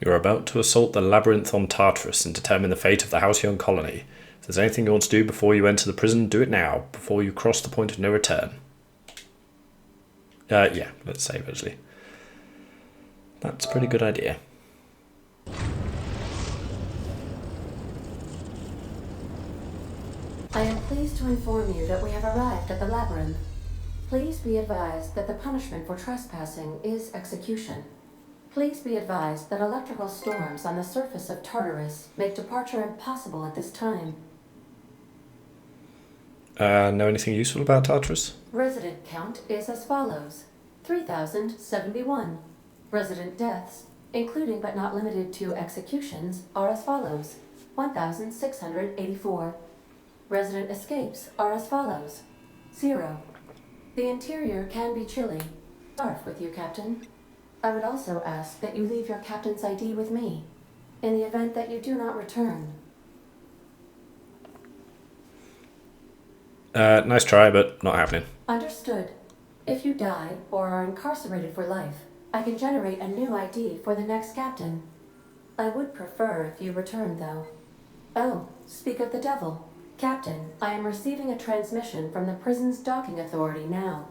You are about to assault the labyrinth on Tartarus and determine the fate of the Halcyon colony. If there's anything you want to do before you enter the prison, do it now, before you cross the point of no return. Yeah, let's save actually. That's a pretty good idea. I am pleased to inform you that we have arrived at the labyrinth. Please be advised that the punishment for trespassing is execution. Please be advised that electrical storms on the surface of Tartarus make departure impossible at this time. Know anything useful about Tartarus? Resident count is as follows: 3,071. Resident deaths, including but not limited to executions, are as follows: 1,684. Resident escapes are as follows: 0. The interior can be chilly. Start with you, Captain. I would also ask that you leave your captain's ID with me, in the event that you do not return. Nice try, but not happening. Understood. If you die or are incarcerated for life, I can generate a new ID for the next captain. I would prefer if you return, though. Oh, speak of the devil. Captain, I am receiving a transmission from the prison's docking authority now.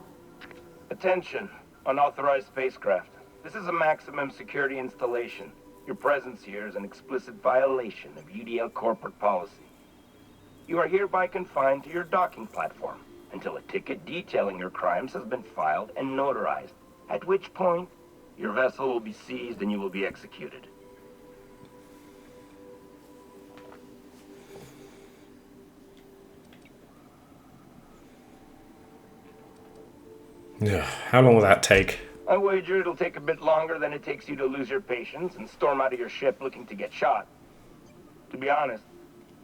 Attention, unauthorized spacecraft. This is a maximum security installation. Your presence here is an explicit violation of UDL corporate policy. You are hereby confined to your docking platform until a ticket detailing your crimes has been filed and notarized, at which point your vessel will be seized and you will be executed. Yeah, how long will that take? I wager it'll take a bit longer than it takes you to lose your patience and storm out of your ship looking to get shot. To be honest,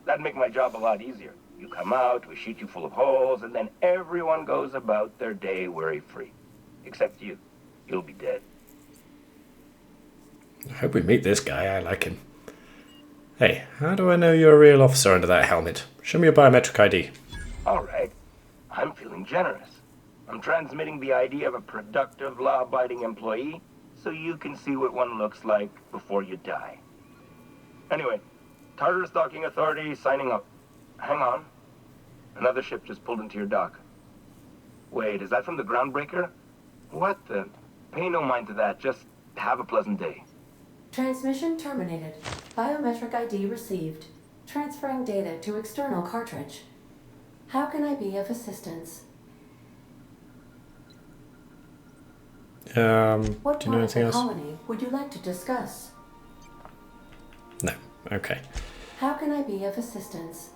that'd make my job a lot easier. You come out, we shoot you full of holes, and then everyone goes about their day worry-free. Except you. You'll be dead. I hope we meet this guy, I like him. Hey, how do I know you're a real officer under that helmet? Show me your biometric ID. Alright. I'm feeling generous. I'm transmitting the ID of a productive, law-abiding employee so you can see what one looks like before you die. Anyway, Tartarus Docking Authority signing up. Hang on. Another ship just pulled into your dock. Wait, is that from the groundbreaker? What the? Pay no mind to that. Just have a pleasant day. Transmission terminated. Biometric ID received. Transferring data to external cartridge. How can I be of assistance? What do you know part of anything the else? colony would you like to discuss? No. Okay. How can I be of assistance?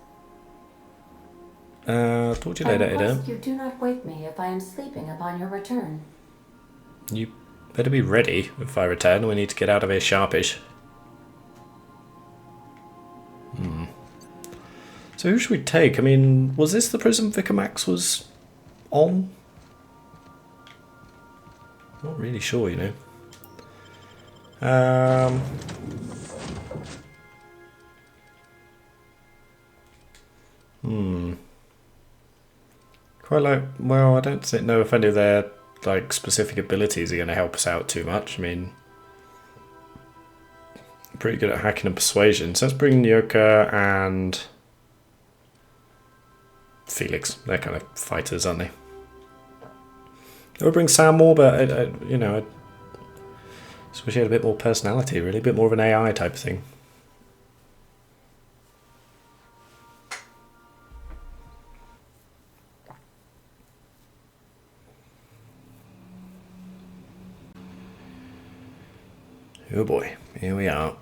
Talk to you later, I Ada. request you do not wake me if I am sleeping upon your return. You better be ready if I return. We need to get out of here sharpish. So who should we take? I mean, was this the prison Vicar Max was on? Not really sure, you know. Quite like, well, I don't know if any of their like specific abilities are going to help us out too much. I mean, pretty good at hacking and persuasion. So let's bring Nyoka and Felix. They're kind of fighters, aren't they? I would bring Sam more, but I just wish he had a bit more personality, really, a bit more of an AI type of thing. Oh boy, here we are.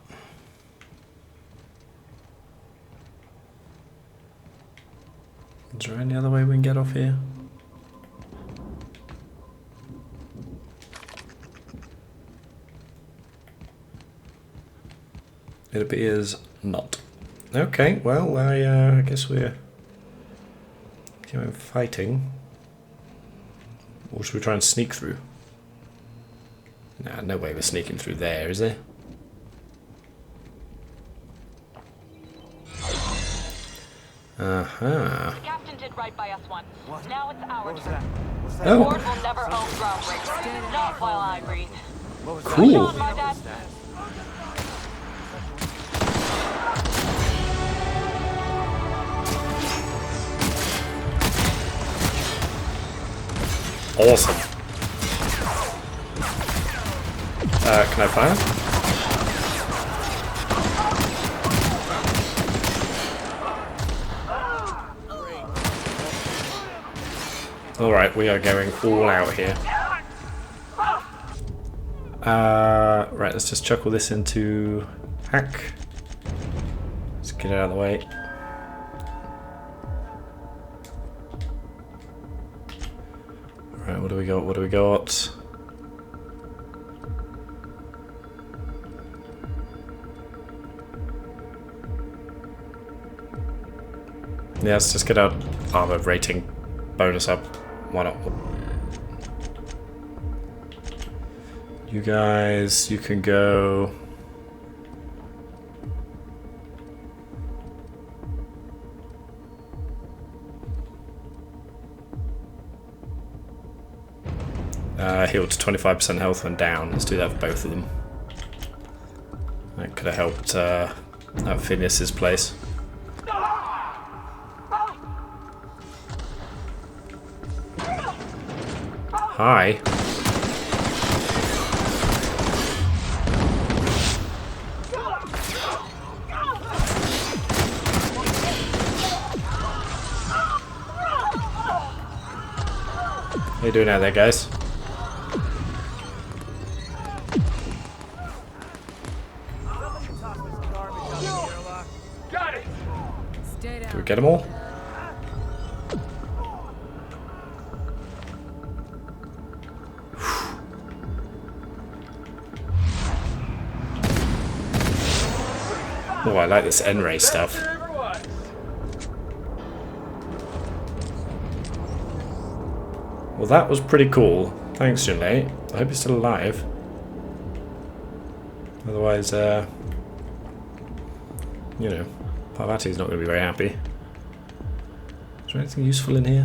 Is there any other way we can get off here? It appears not. Okay, well, I guess we're fighting. Or should we try and sneak through? Nah, no way we're sneaking through there, is there? Uh-huh. The captain did right by us once. Now it's our turn. What's that? The Oh. board will never own groundbreakers. Not while I breathe. What was Cool. Sean, my dad. Awesome. Can I fire? Alright, we are going all out here. Right, let's just chuckle this into hack. Let's get it out of the way. Right, what do we got? What do we got? Yeah, let's just get our armor rating bonus up. Why not? You guys, you can go. Healed to 25% health when down. Let's do that for both of them. That could have helped at Phineas's place. Hi. How you doing out there, guys? Do we get them all? Oh, I like this N-ray stuff. Well, that was pretty cool. Thanks, Junlei. I hope you're still alive. Otherwise, you know, Parvati's not going to be very happy. Is there anything useful in here?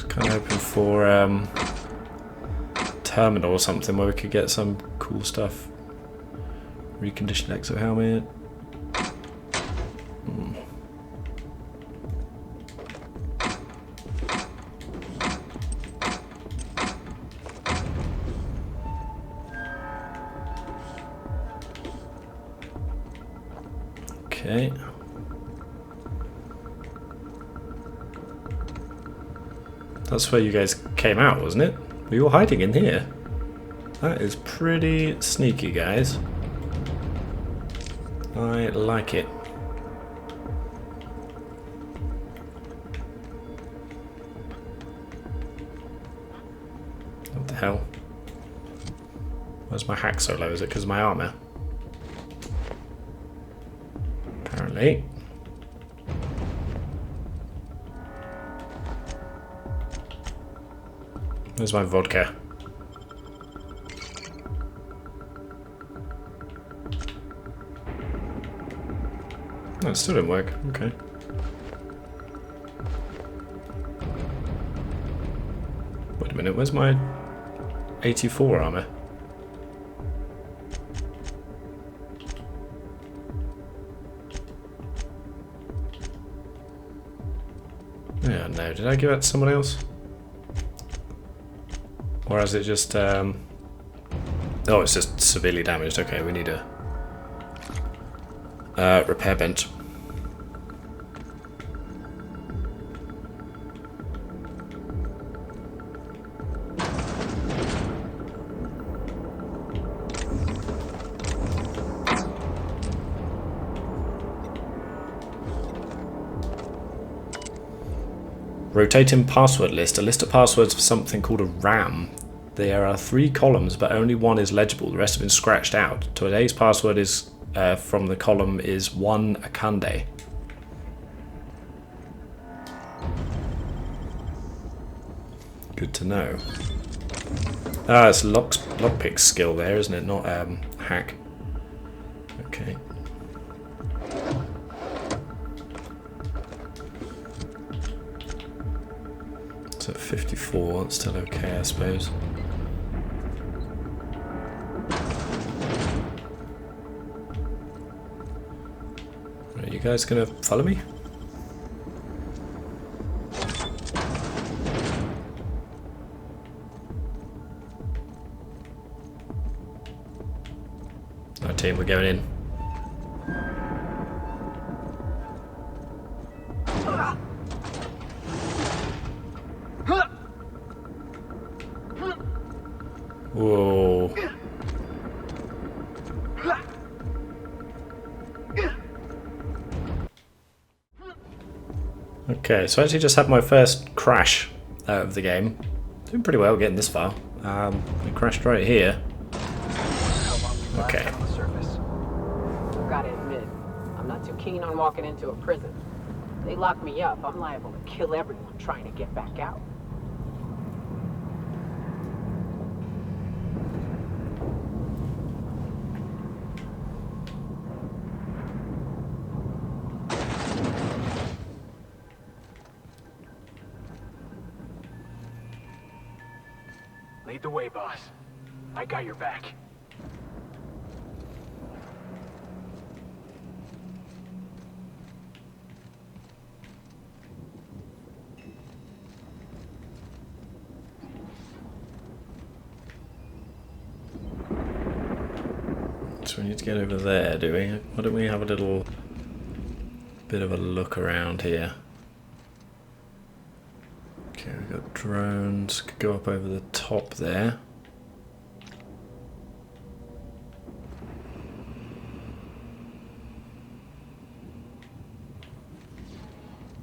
Kind of hoping for terminal or something where we could get some cool stuff. Reconditioned exo helmet. Okay. That's where you guys came out, wasn't it? Were you all hiding in here? That is pretty sneaky, guys. I like it. What the hell? Where's my hack so low? Is it because of my armor? Apparently. Where's my vodka? Oh, it still didn't work. Okay. Wait a minute, where's my 84 armor? Yeah, no. Did I give that to someone else? Or is it just, oh, it's just severely damaged. Okay, we need a repair bench. Rotating password list. A list of passwords for something called a RAM. There are 3 columns, but only one is legible. The rest have been scratched out. Today's password is from the column is 1 Akande. Good to know. Ah, it's lockpick skill there, isn't it? Not hack. Okay. So 54, that's still okay, I suppose. Are you guys gonna follow me? Our team, we're going in. Whoa. Okay, so I actually just had my first crash out of the game. Doing pretty well getting this far. It crashed right here. Okay. Gotta admit, I'm not too keen on walking into a prison. They lock me up, I'm liable to kill everyone trying to get back out. Lead the way, boss. I got your back. So we need to get over there, do we? Why don't we have a little bit of a look around here? Okay, we've got drones. Could go up over the top there.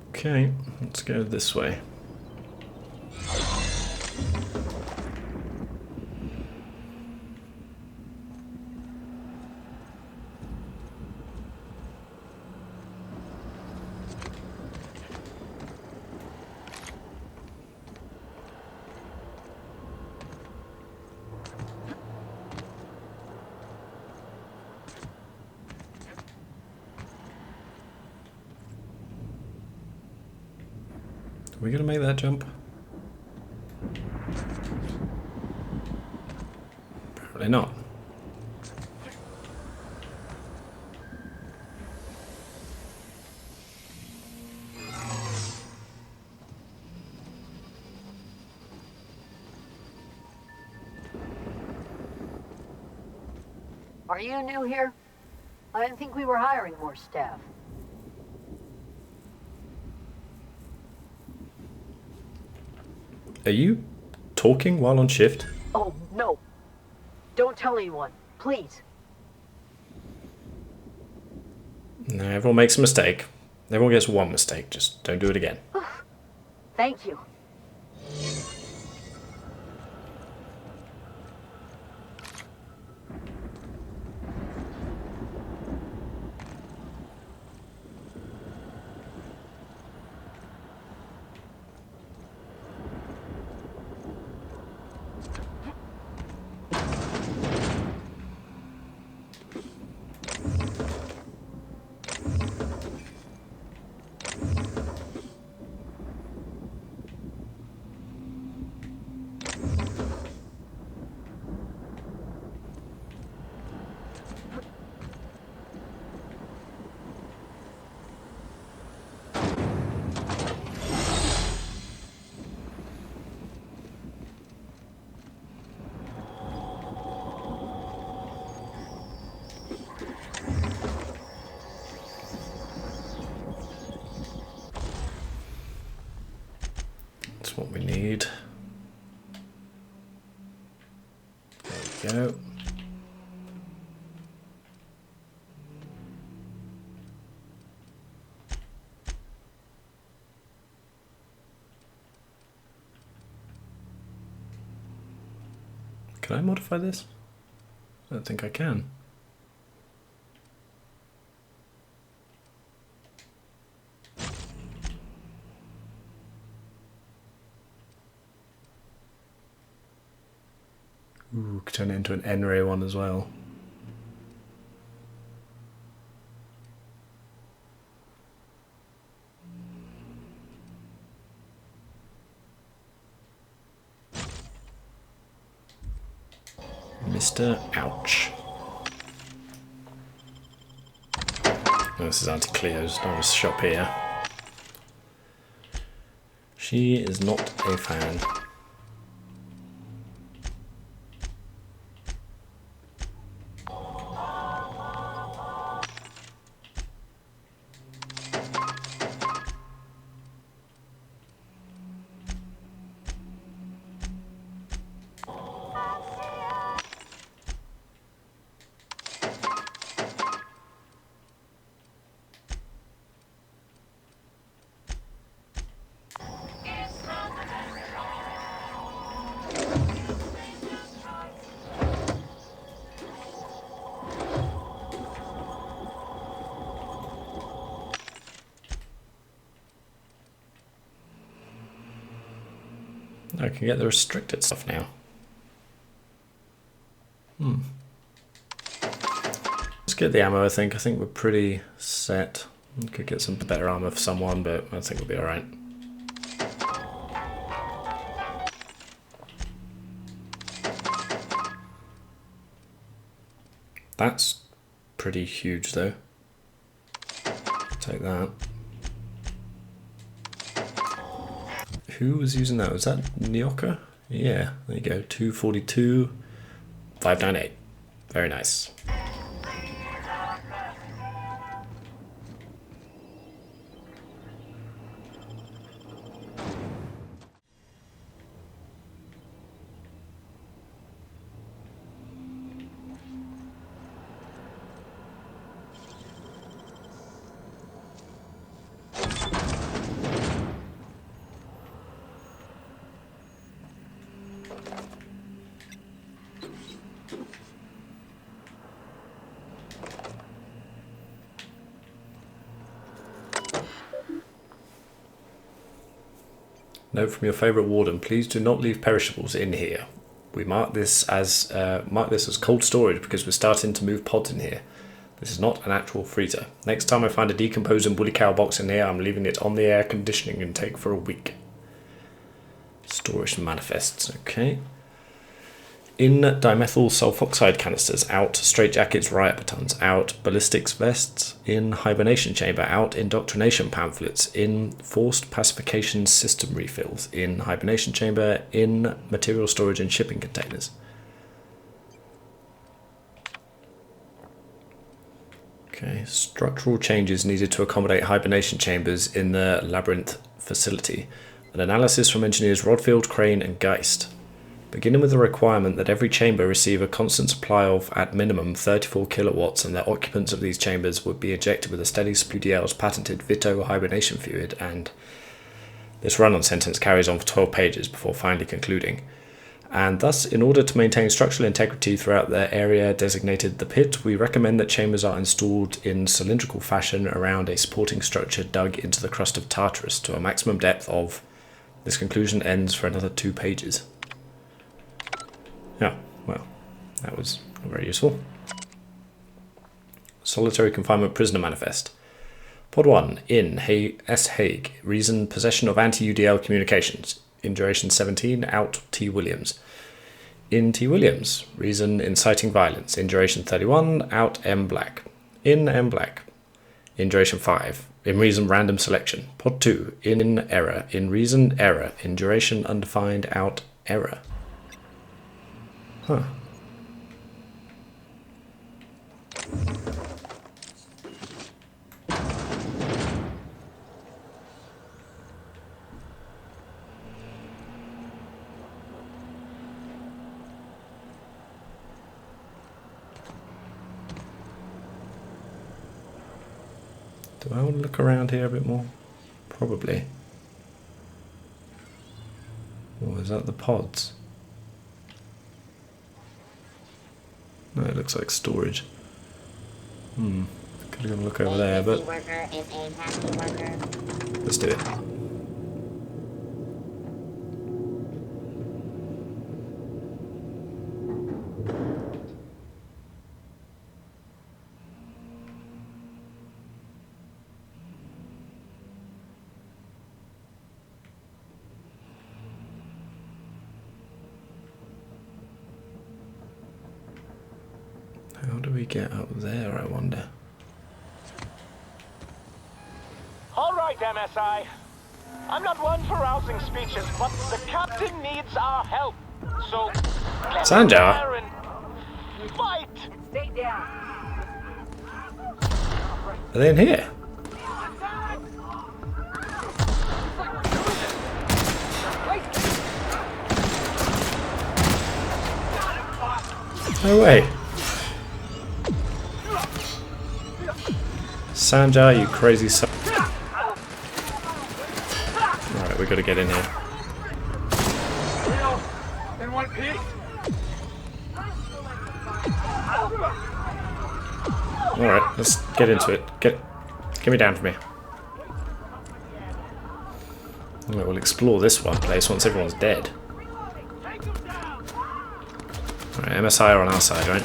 Okay, let's go this way. Are we gonna make that jump? Apparently not. Are you new here? I didn't think we were hiring more staff. Are you talking while on shift? Oh, no. Don't tell anyone, please. No, everyone makes a mistake. Everyone gets one mistake. Just don't do it again. Thank you. That's what we need. There we go. Can I modify this? I don't think I can. Ooh, could turn it into an N-ray one as well. Mr. Ouch. Oh, this is Auntie Cleo's nice shop here. She is not a fan. I can get the restricted stuff now. Let's get the ammo, I think. I think we're pretty set. We could get some better armor for someone, but I think we'll be alright. That's pretty huge, though. Take that. Who was using that? Was that Nyoka? Yeah, there you go. 242, 598. Very nice. Note from your favourite warden: please do not leave perishables in here. We mark this as cold storage because we're starting to move pods in here. This is not an actual freezer. Next time I find a decomposing woolly cow box in here, I'm leaving it on the air conditioning intake for a week. Storage manifests, okay. In dimethyl sulfoxide canisters, out. Straitjackets, riot batons, out. Ballistics vests, in. Hibernation chamber, out. Indoctrination pamphlets, in. Forced pacification system refills, in. Hibernation chamber, in. Material storage and shipping containers. Okay, structural changes needed to accommodate hibernation chambers in the Labyrinth facility. An analysis from engineers Rodfield, Crane and Geist. Beginning with the requirement that every chamber receive a constant supply of, at minimum, 34 kilowatts, and that occupants of these chambers would be injected with a steady UDL's patented Vito hibernation fluid, and this run-on sentence carries on for 12 pages before finally concluding. And thus, in order to maintain structural integrity throughout the area designated the pit, we recommend that chambers are installed in cylindrical fashion around a supporting structure dug into the crust of Tartarus to a maximum depth of... This conclusion ends for another 2 pages. Yeah, well, that was very useful. Solitary Confinement Prisoner Manifest. Pod 1. In. S. Hague. Reason. Possession of anti-UDL communications. In duration 17. Out. T. Williams. In. T. Williams. Reason. Inciting violence. In duration 31. Out. M. Black. In. M. Black. In duration 5. In reason. Random selection. Pod 2. In. Error. In reason. Error. In duration undefined. Out. Error. Huh. Do I want to look around here a bit more? Probably. Or is that the pods? No, it looks like storage. Could have gone look over there, but let's do it. we get up there, I wonder? All right, MSI. I'm not one for rousing speeches, but the captain needs our help. So, get in Sanjar? there and fight! Stay down. Are they in here? No way. Sanjar, you crazy son. Alright, we gotta get in here. In one piece? Alright, let's get into it. Get me down from here. Alright, we'll explore this one place once everyone's dead. Alright, MSI are on our side, right?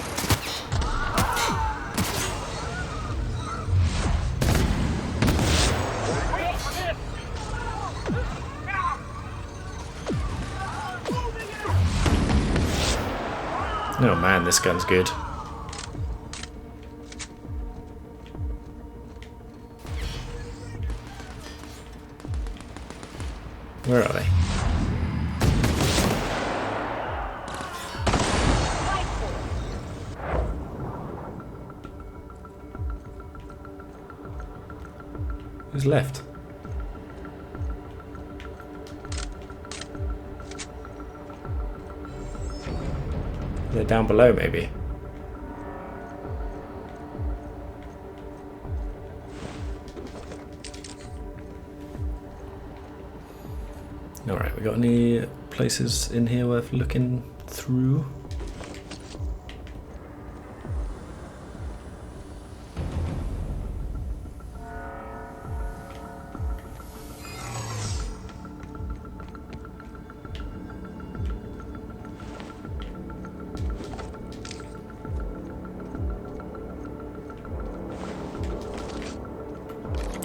Oh man, this gun's good. Where are they? Who's left? They're down below, maybe. Alright, we got any places in here worth looking through?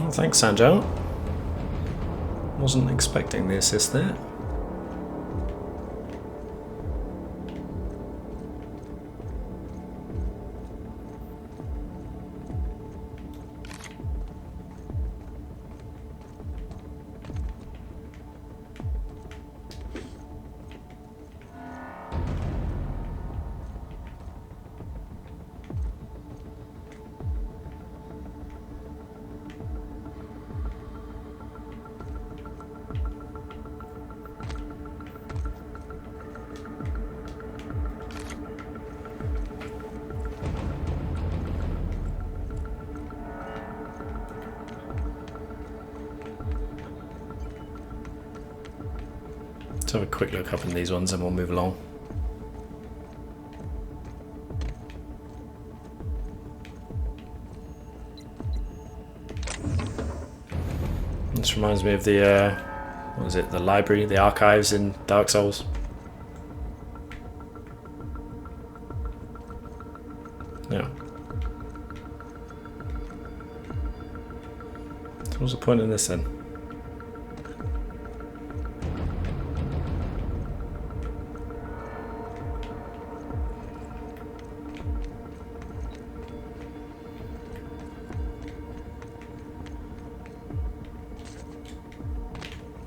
Oh, thanks, Sanjo. Wasn't expecting the assist there. Let's have a quick look up in these ones and we'll move along. This reminds me of the, what was it, the library, the archives in Dark Souls. Yeah. So what's the point in this then?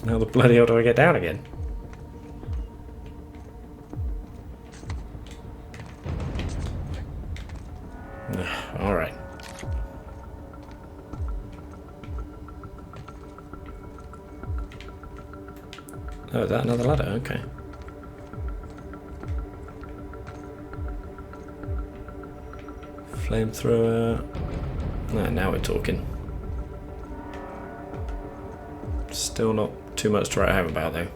How the bloody hell do I get down again? Alright. Oh, is that another ladder? Okay. Flamethrower. Ah, now we're talking. Still not too much to write home about though.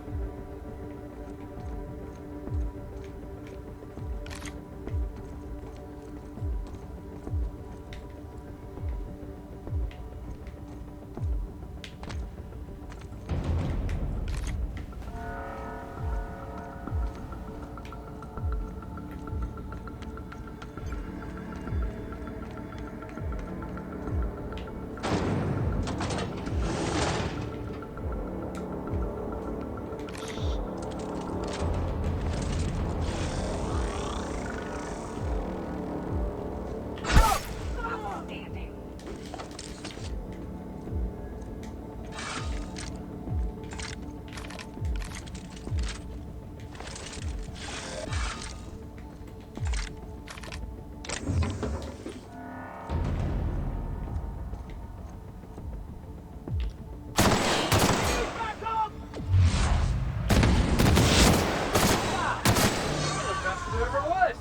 it was.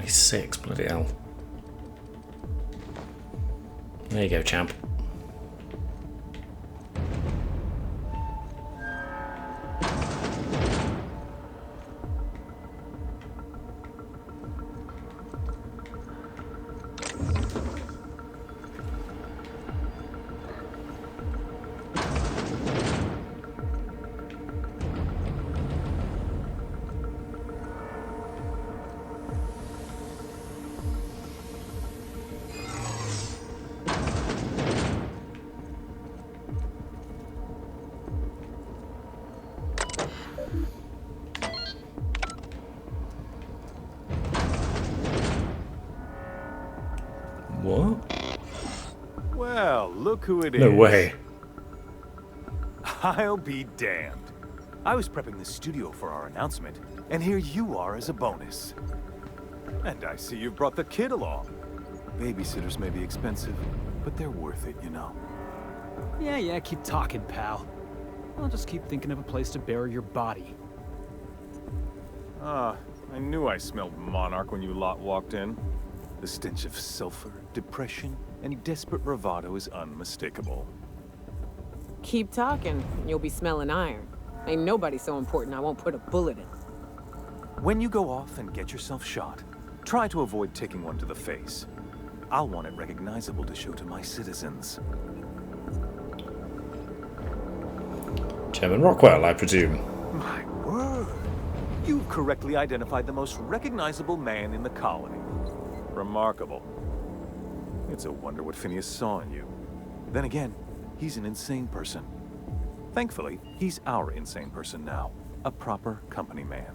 Six, bloody hell. There you go, champ. What? Well, look who it is. No way. I'll be damned. I was prepping the studio for our announcement, and here you are as a bonus. And I see you've brought the kid along. Babysitters may be expensive, but they're worth it, you know. Yeah, keep talking, pal. I'll just keep thinking of a place to bury your body. Ah, I knew I smelled Monarch when you lot walked in. The stench of sulfur, depression, and desperate bravado is unmistakable. Keep talking, you'll be smelling iron. Ain't nobody so important I won't put a bullet in. When you go off and get yourself shot, try to avoid taking one to the face. I'll want it recognizable to show to my citizens. Chairman Rockwell, I presume. My word! You've correctly identified the most recognizable man in the colony. Remarkable. It's a wonder what Phineas saw in you. Then again, he's an insane person. Thankfully, he's our insane person now. A proper company man.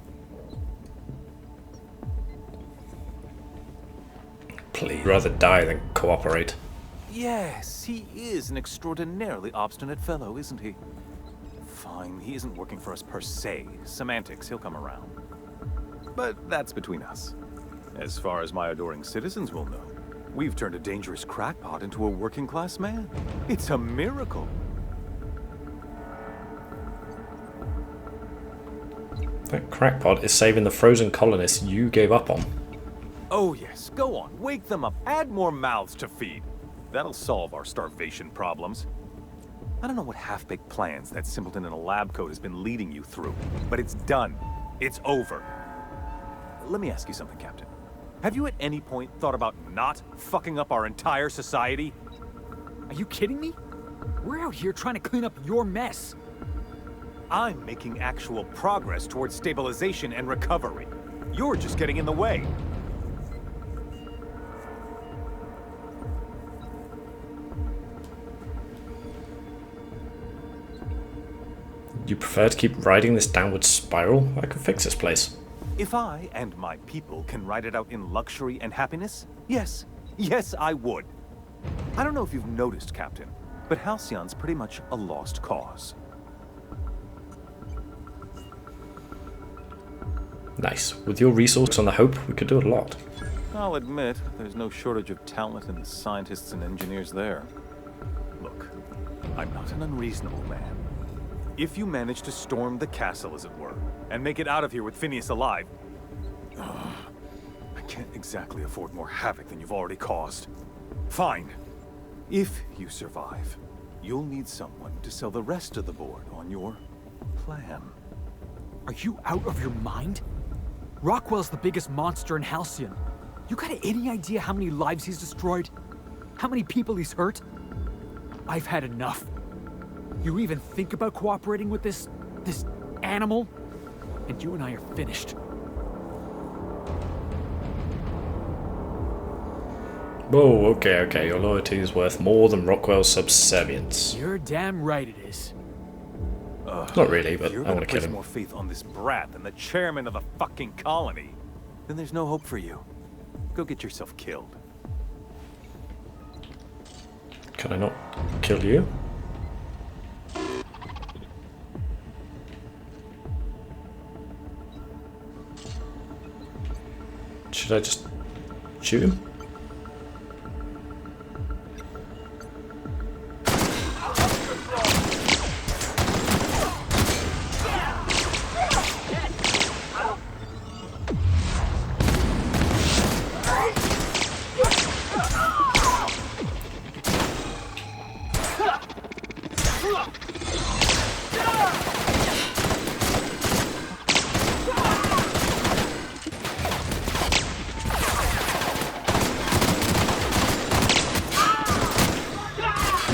Please. Rather die than cooperate. Yes, he is an extraordinarily obstinate fellow, isn't he? Fine, he isn't working for us per se. Semantics, he'll come around. But that's between us. As far as my adoring citizens will know, we've turned a dangerous crackpot into a working-class man. It's a miracle. That crackpot is saving the frozen colonists you gave up on. Oh yes, go on, wake them up, add more mouths to feed. That'll solve our starvation problems. I don't know what half-baked plans that simpleton in a lab coat has been leading you through, but it's done. It's over. Let me ask you something, Captain. Have you at any point thought about not fucking up our entire society? Are you kidding me? We're out here trying to clean up your mess. I'm making actual progress towards stabilization and recovery. You're just getting in the way. You prefer to keep riding this downward spiral? I can fix this place. If I and my people can ride it out in luxury and happiness, yes, I would. I don't know if you've noticed, Captain, but Halcyon's pretty much a lost cause. Nice. With your resource on the Hope, we could do a lot. I'll admit, there's no shortage of talent in the scientists and engineers there. Look, I'm not an unreasonable man. If you manage to storm the castle, as it were, and make it out of here with Phineas alive, I can't exactly afford more havoc than you've already caused. Fine. If you survive, you'll need someone to sell the rest of the board on your plan. Are you out of your mind? Rockwell's the biggest monster in Halcyon. You got any idea how many lives he's destroyed? How many people he's hurt? I've had enough. You even think about cooperating with this animal? And you and I are finished. Whoa, okay. Your loyalty is worth more than Rockwell's subservience. You're damn right it is. Not really, but You're I want to kill place him. more faith on this brat than the chairman of the fucking colony. Then there's no hope for you. Go get yourself killed. Can I not kill you? Should I just shoot him?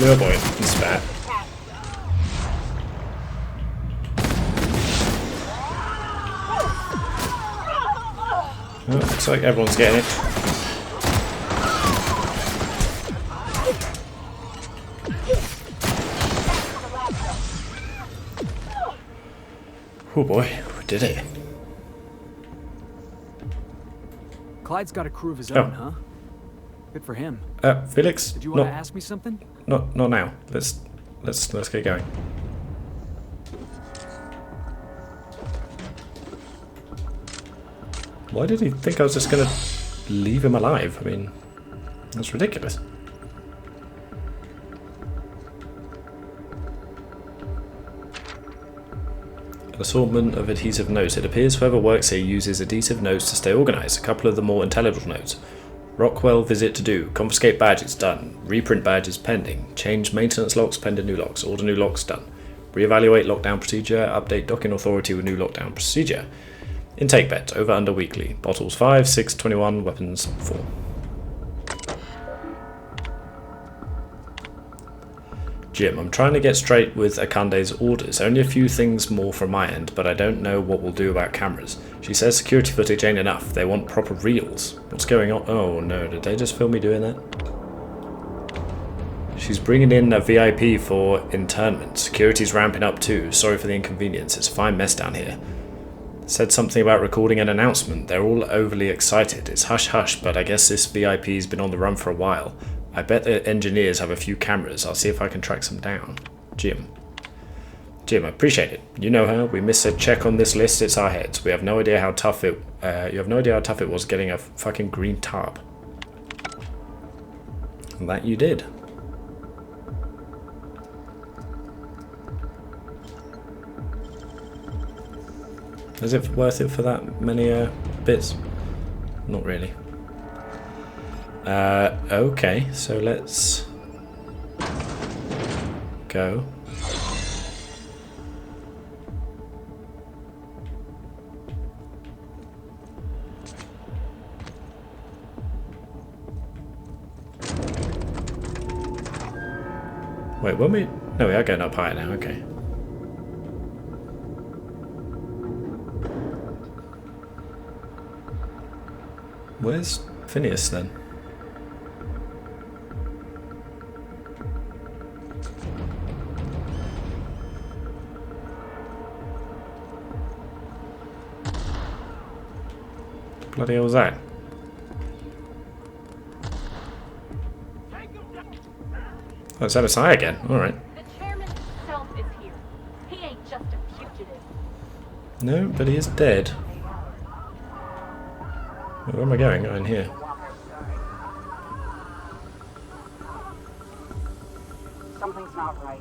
Oh boy, he's fat. Oh, looks like everyone's getting it. Oh boy, we did it. Clyde's got a crew of his own, huh? Good for him. Felix. Did you want to ask me something? Not now. Let's get going. Why did he think I was just gonna leave him alive? I mean, that's ridiculous. An assortment of adhesive notes. It appears whoever works here uses adhesive notes to stay organised. A couple of the more intelligible notes. Rockwell visit to do. Confiscate badges done. Reprint badges pending. Change maintenance locks pending new locks. Order new locks done. Reevaluate lockdown procedure. Update docking authority with new lockdown procedure. Intake bet. Over under weekly. Bottles 5, 6, 21. Weapons 4. Jim, I'm trying to get straight with Akande's orders. Only a few things more from my end, but I don't know what we'll do about cameras. She says security footage ain't enough. They want proper reels. What's going on? Oh no, did they just film me doing that? She's bringing in a VIP for internment. Security's ramping up too. Sorry for the inconvenience. It's a fine mess down here. Said something about recording an announcement. They're all overly excited. It's hush-hush, but I guess this VIP's been on the run for a while. I bet the engineers have a few cameras. I'll see if I can track some down. Jim, I appreciate it. You know her. We missed a check on this list. It's our heads. We have no idea how tough it. You have no idea how tough it was getting a fucking green tarp. And that you did. Is it worth it for that many bits? Not really. Okay, so let's go. Wait, weren't we? No, we are going up higher now, okay. Where's Phineas then? Bloody hell was that? Oh, it's MSI again. Alright. The chairman himself is here. He ain't just a fugitive. No, but he is dead. Where am I going? Oh, in here. Something's not right.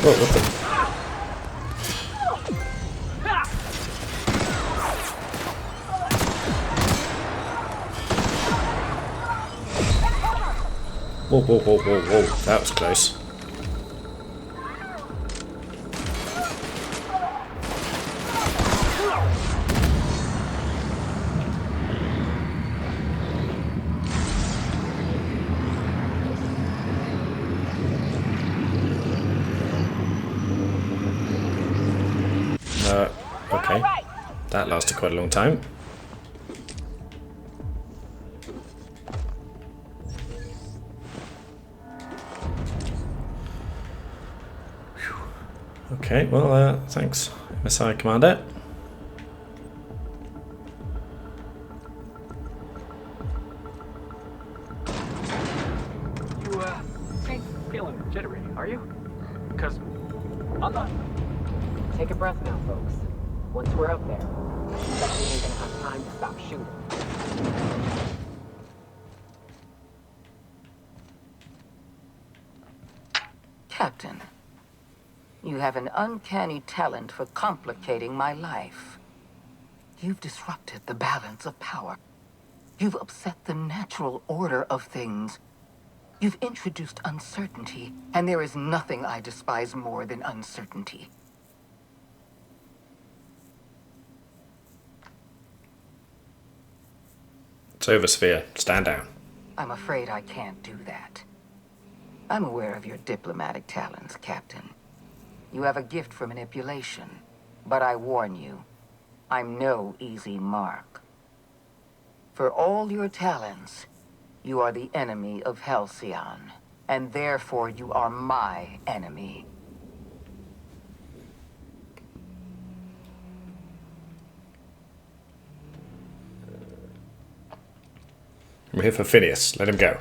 Whoa, what the? Whoa, whoa, whoa, whoa, whoa. That was close. Okay. That lasted quite a long time. Okay, well, thanks, MSI Commander. You, ain't feeling jittery, are you? Because I'm not. Take a breath now, folks. Once we're out there, we ain't gonna have time to stop shooting. Captain, you have an uncanny talent for complicating my life. You've disrupted the balance of power. You've upset the natural order of things. You've introduced uncertainty, and there is nothing I despise more than uncertainty. It's over, Sphere. Stand down. I'm afraid I can't do that. I'm aware of your diplomatic talents, Captain. You have a gift for manipulation, but I warn you, I'm no easy mark. For all your talents, you are the enemy of Halcyon, and therefore you are my enemy. I'm here for Phineas. Let him go.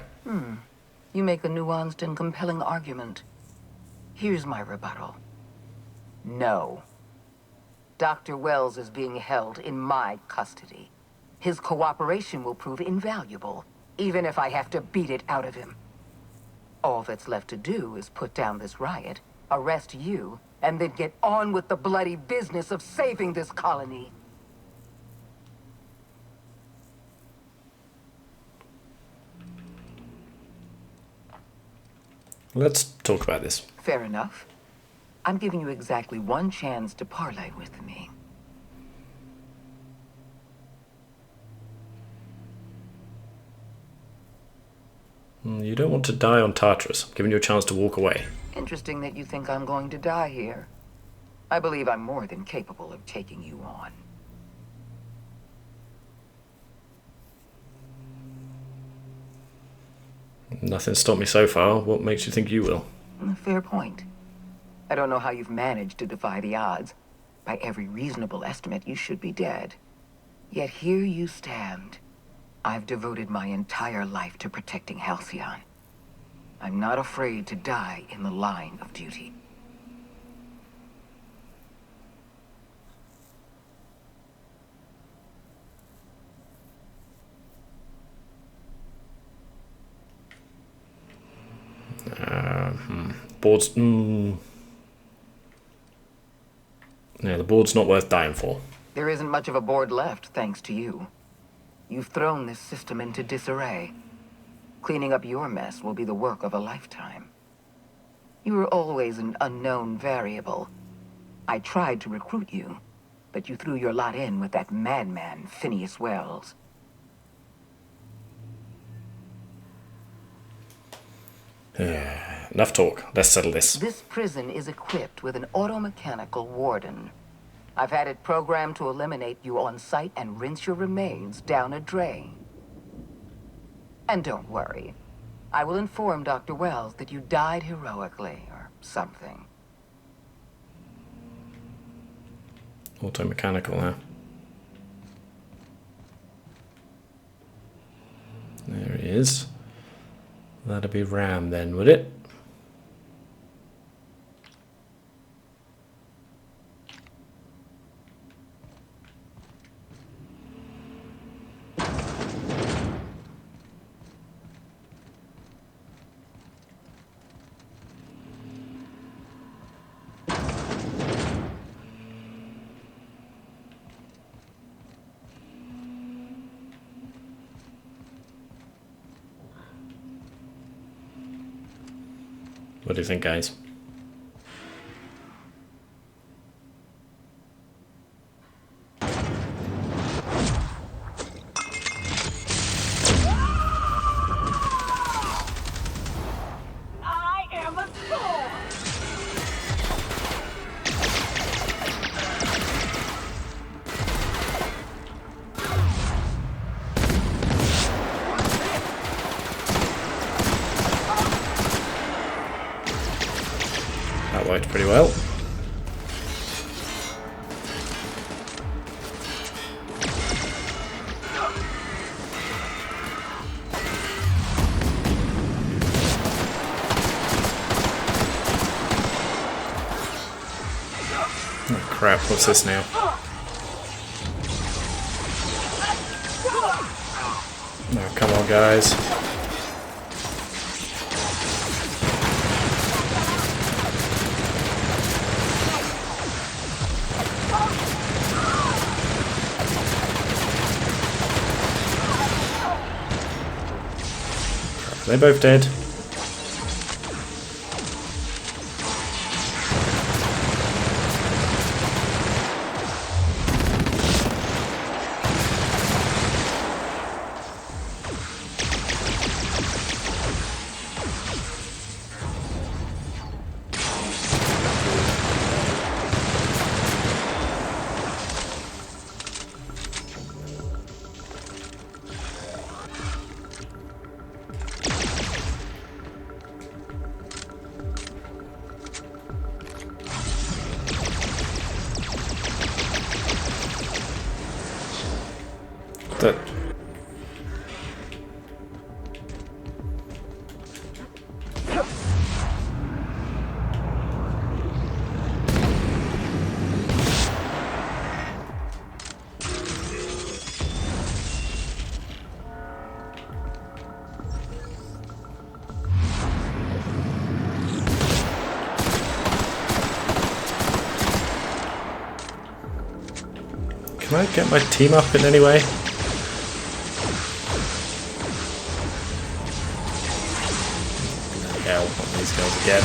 You make a nuanced and compelling argument. Here's my rebuttal. No. Dr. Wells is being held in my custody. His cooperation will prove invaluable, even if I have to beat it out of him. All that's left to do is put down this riot, arrest you, and then get on with the bloody business of saving this colony. Let's talk about this. Fair enough. I'm giving you exactly one chance to parley with me. You don't want to die on Tartarus. I'm giving you a chance to walk away. Interesting that you think I'm going to die here. I believe I'm more than capable of taking you on. Nothing's stopped me so far. What makes you think you will? Fair point. I don't know how you've managed to defy the odds. By every reasonable estimate, you should be dead. Yet here you stand. I've devoted my entire life to protecting Halcyon. I'm not afraid to die in the line of duty. Board's... Yeah, the board's not worth dying for. There isn't much of a board left, thanks to you. You've thrown this system into disarray. Cleaning up your mess will be the work of a lifetime. You were always an unknown variable. I tried to recruit you, but you threw your lot in with that madman, Phineas Wells. Enough talk. Let's settle this. This prison is equipped with an automechanical warden. I've had it programmed to eliminate you on sight and rinse your remains down a drain. And don't worry. I will inform Dr. Wells that you died heroically, or something. Auto-mechanical, huh? There he is. That'd be Ram then, would it? What do you think, guys? I am a sword! That worked pretty well. crap, what's this now? Oh, come on, guys. Are they both dead? That Can I get my team up in any way? Hell, not these guys again.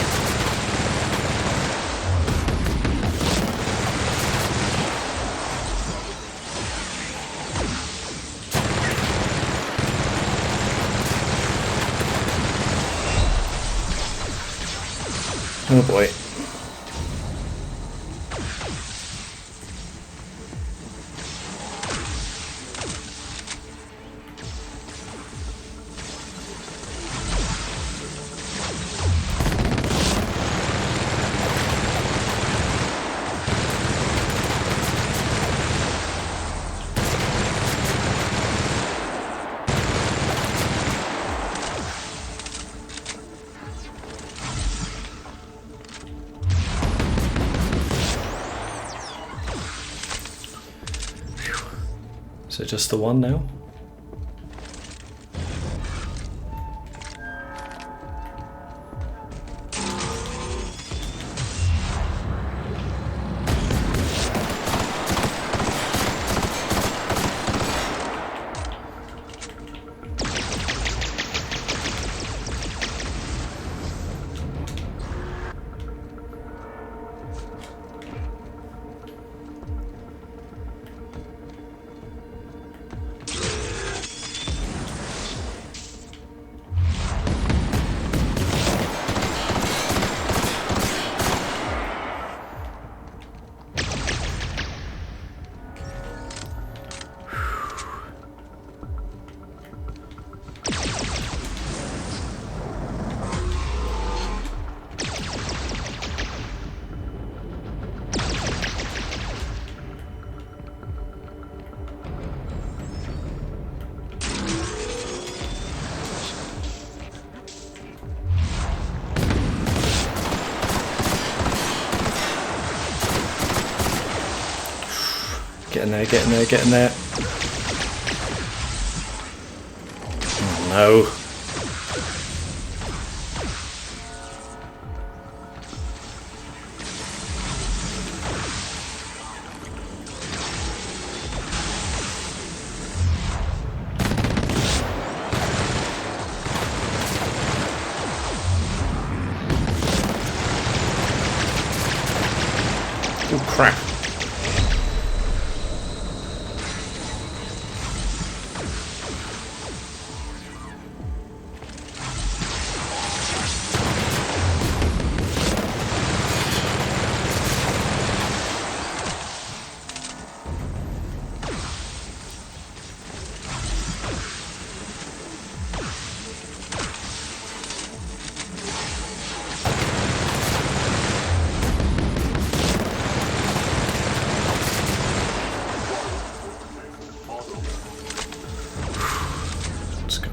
Oh boy. Is it just the one now? Get in there, get in there, get in there. Oh no. Oh crap.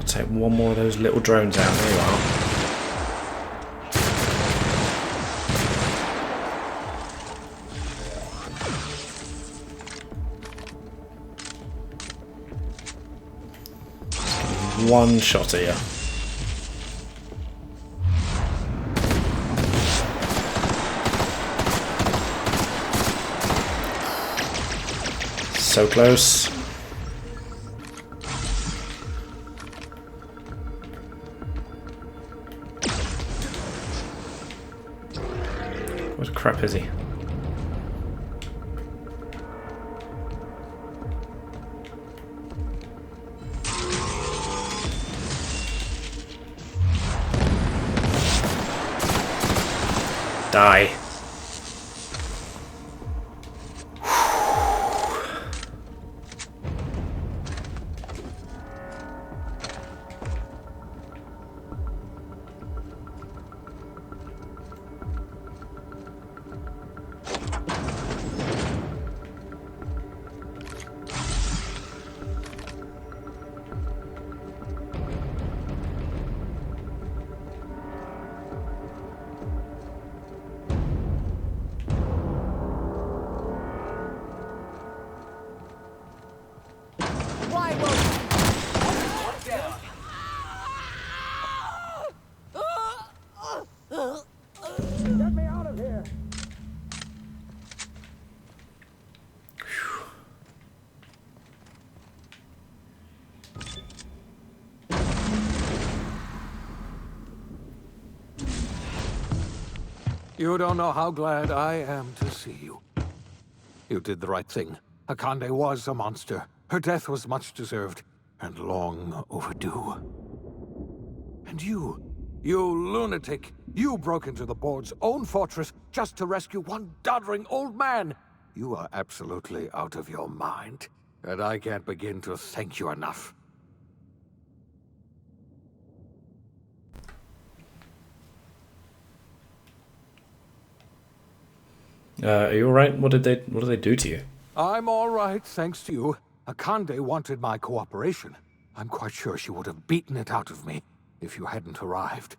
Take one more of those little drones out. There you are. one shot here. So close. What the crap is he? Die. You don't know how glad I am to see you. You did the right thing. Akande was a monster. Her death was much deserved, and long overdue. And you lunatic, you broke into the board's own fortress just to rescue one doddering old man. You are absolutely out of your mind, and I can't begin to thank you enough. Are you alright? What did they do to you? I'm all right, thanks to you. Akande wanted my cooperation. I'm quite sure she would have beaten it out of me if you hadn't arrived.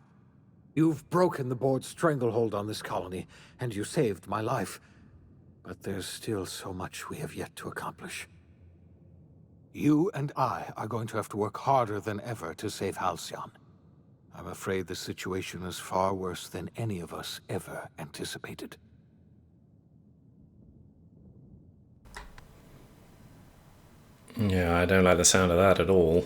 You've broken the board's stranglehold on this colony, and you saved my life. But there's still so much we have yet to accomplish. You and I are going to have to work harder than ever to save Halcyon. I'm afraid the situation is far worse than any of us ever anticipated. Yeah, I don't like the sound of that at all.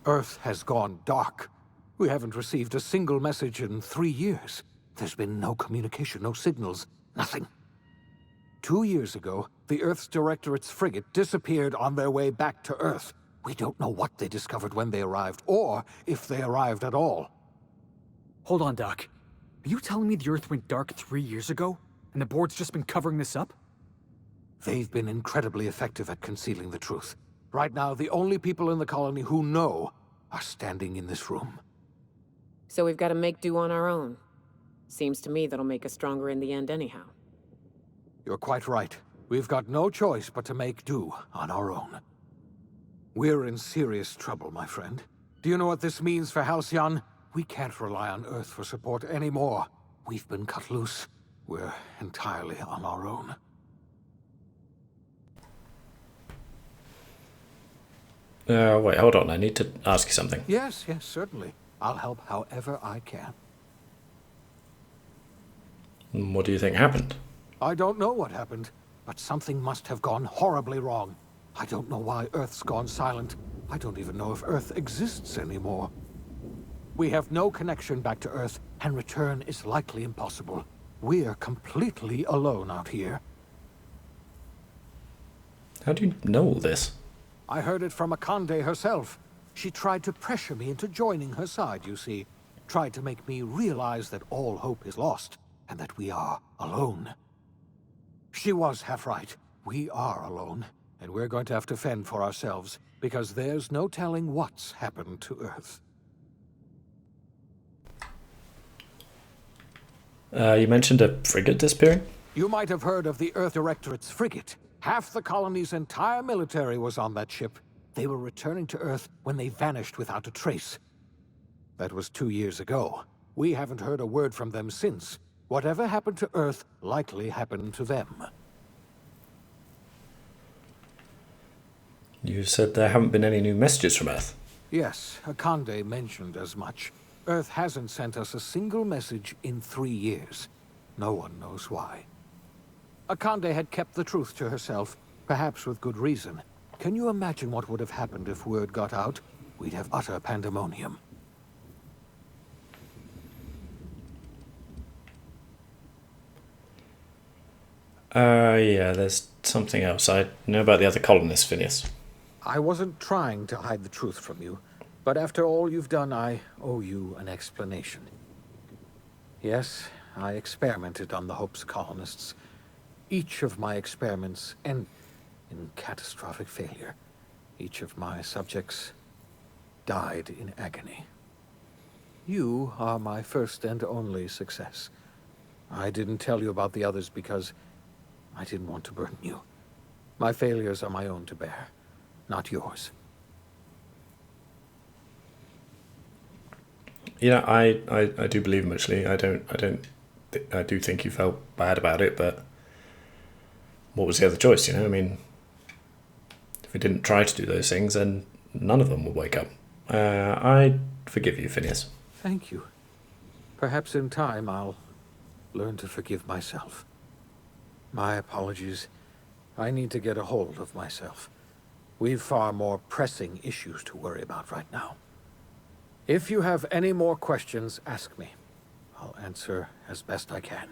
Earth has gone dark. We haven't received a single message in 3 years. There's been no communication, no signals, nothing. 2 years ago, the Earth's Directorate's frigate disappeared on their way back to Earth. We don't know what they discovered when they arrived, or if they arrived at all. Hold on, Doc. Are you telling me the Earth went dark 3 years ago, and the board's just been covering this up? They've been incredibly effective at concealing the truth. Right now, the only people in the colony who know are standing in this room. So we've got to make do on our own. Seems to me that'll make us stronger in the end anyhow. You're quite right. We've got no choice but to make do on our own. We're in serious trouble, my friend. Do you know what this means for Halcyon? We can't rely on Earth for support anymore. We've been cut loose. We're entirely on our own. Wait, hold on. I need to ask you something. Yes, certainly. I'll help however I can. What do you think happened? I don't know what happened, but something must have gone horribly wrong. I don't know why Earth's gone silent. I don't even know if Earth exists anymore. We have no connection back to Earth, and return is likely impossible. We're completely alone out here. How do you know all this? I heard it from Akande herself. She tried to pressure me into joining her side, you see. Tried to make me realize that all hope is lost, and that we are alone. She was half right. We are alone, and we're going to have to fend for ourselves, because there's no telling what's happened to Earth. You mentioned a frigate disappearing? You might have heard of the Earth Directorate's frigate. Half the colony's entire military was on that ship. They were returning to Earth when they vanished without a trace. That was 2 years ago. We haven't heard a word from them since. Whatever happened to Earth likely happened to them. You said there haven't been any new messages from Earth. Yes, Akande mentioned as much. Earth hasn't sent us a single message in 3 years. No one knows why. Akande had kept the truth to herself, perhaps with good reason. Can you imagine what would have happened if word got out? We'd have utter pandemonium. Yeah, there's something else. I know about the other colonists, Phineas. I wasn't trying to hide the truth from you, but after all you've done, I owe you an explanation. Yes, I experimented on the Hope's colonists. Each of my experiments ended in catastrophic failure. Each of my subjects died in agony. You are my first and only success. I didn't tell you about the others because I didn't want to burden you. My failures are my own to bear, not yours. Yeah, I do believe him, actually. I do think you felt bad about it, but what was the other choice, you know? I mean, if we didn't try to do those things, then none of them would wake up. I forgive you, Phineas. Thank you. Perhaps in time I'll learn to forgive myself. My apologies. I need to get a hold of myself. We've far more pressing issues to worry about right now. If you have any more questions, ask me. I'll answer as best I can.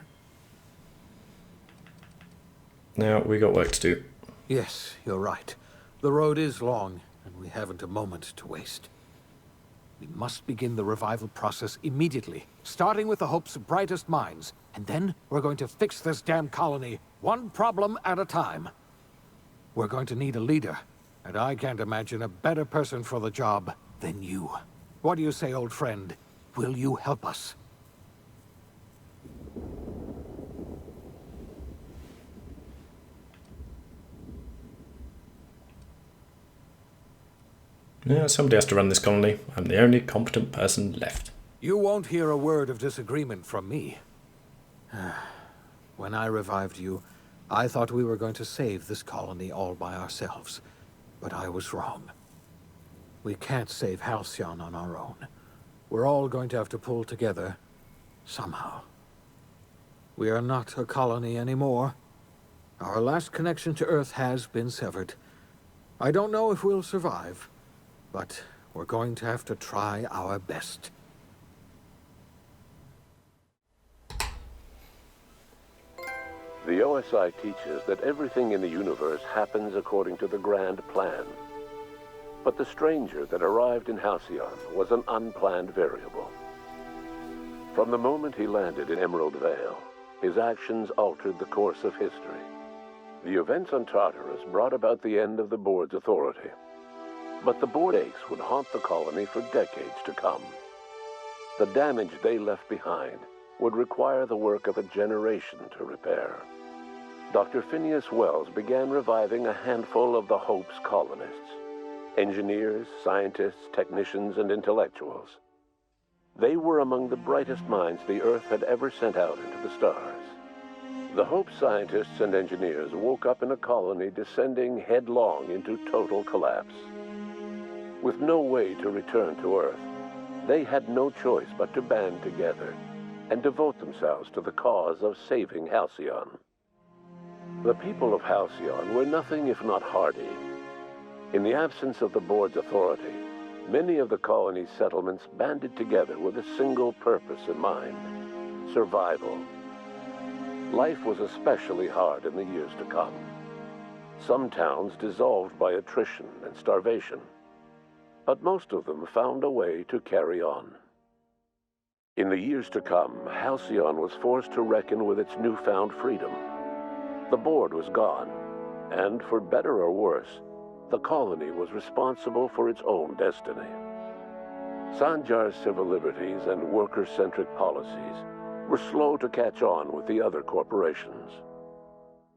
Now, we got work to do. Yes, you're right. The road is long, and we haven't a moment to waste. We must begin the revival process immediately, starting with the Hope's brightest minds. And then we're going to fix this damn colony, one problem at a time. We're going to need a leader, and I can't imagine a better person for the job than you. What do you say, old friend? Will you help us? Yeah, somebody has to run this colony. I'm the only competent person left. You won't hear a word of disagreement from me. When I revived you, I thought we were going to save this colony all by ourselves. But I was wrong. We can't save Halcyon on our own. We're all going to have to pull together, somehow. We are not a colony anymore. Our last connection to Earth has been severed. I don't know if we'll survive, but we're going to have to try our best. The OSI teaches that everything in the universe happens according to the grand plan. But the stranger that arrived in Halcyon was an unplanned variable. From the moment he landed in Emerald Vale, his actions altered the course of history. The events on Tartarus brought about the end of the board's authority. But the board aches would haunt the colony for decades to come. The damage they left behind would require the work of a generation to repair. Dr. Phineas Wells began reviving a handful of the Hope's colonists. Engineers, scientists, technicians, and intellectuals. They were among the brightest minds the Earth had ever sent out into the stars. The Hope scientists and engineers woke up in a colony descending headlong into total collapse. With no way to return to Earth, they had no choice but to band together and devote themselves to the cause of saving Halcyon. The people of Halcyon were nothing if not hardy. In the absence of the board's authority, many of the colony's settlements banded together with a single purpose in mind: survival. Life was especially hard in the years to come. Some towns dissolved by attrition and starvation, but most of them found a way to carry on. In the years to come, Halcyon was forced to reckon with its newfound freedom. The board was gone, and for better or worse, the colony was responsible for its own destiny. Sanjar's civil liberties and worker-centric policies were slow to catch on with the other corporations.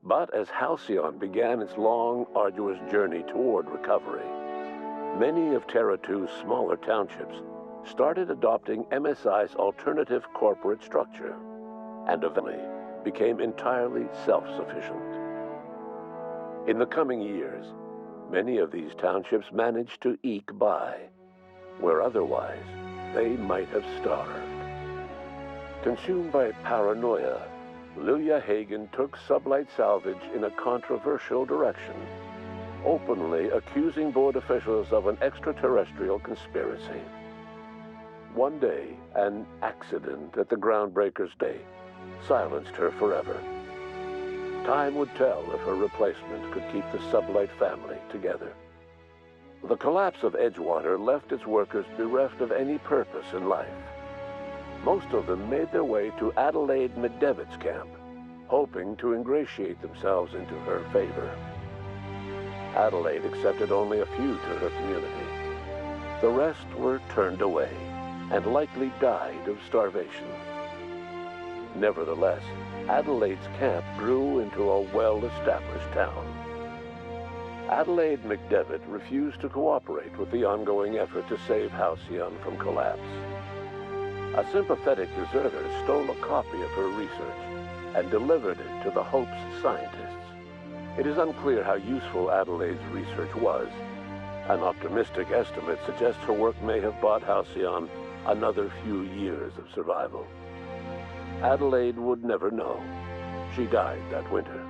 But as Halcyon began its long, arduous journey toward recovery, many of Terra 2's smaller townships started adopting MSI's alternative corporate structure, and eventually became entirely self-sufficient. In the coming years, many of these townships managed to eke by, Otherwise, they might have starved. Consumed by paranoia, Lilia Hagen took Sublight Salvage in a controversial direction, openly accusing board officials of an extraterrestrial conspiracy. One day, an accident at the Groundbreaker's Day silenced her forever. Time would tell if her replacement could keep the Sublight family together. The collapse of Edgewater left its workers bereft of any purpose in life. Most of them made their way to Adelaide McDevitt's camp, hoping to ingratiate themselves into her favor. Adelaide accepted only a few to her community. The rest were turned away and likely died of starvation. Nevertheless, Adelaide's camp grew into a well-established town. Adelaide McDevitt refused to cooperate with the ongoing effort to save Halcyon from collapse. A sympathetic deserter stole a copy of her research and delivered it to the Hope's scientists. It is unclear how useful Adelaide's research was. An optimistic estimate suggests her work may have bought Halcyon another few years of survival. Adelaide would never know. She died that winter.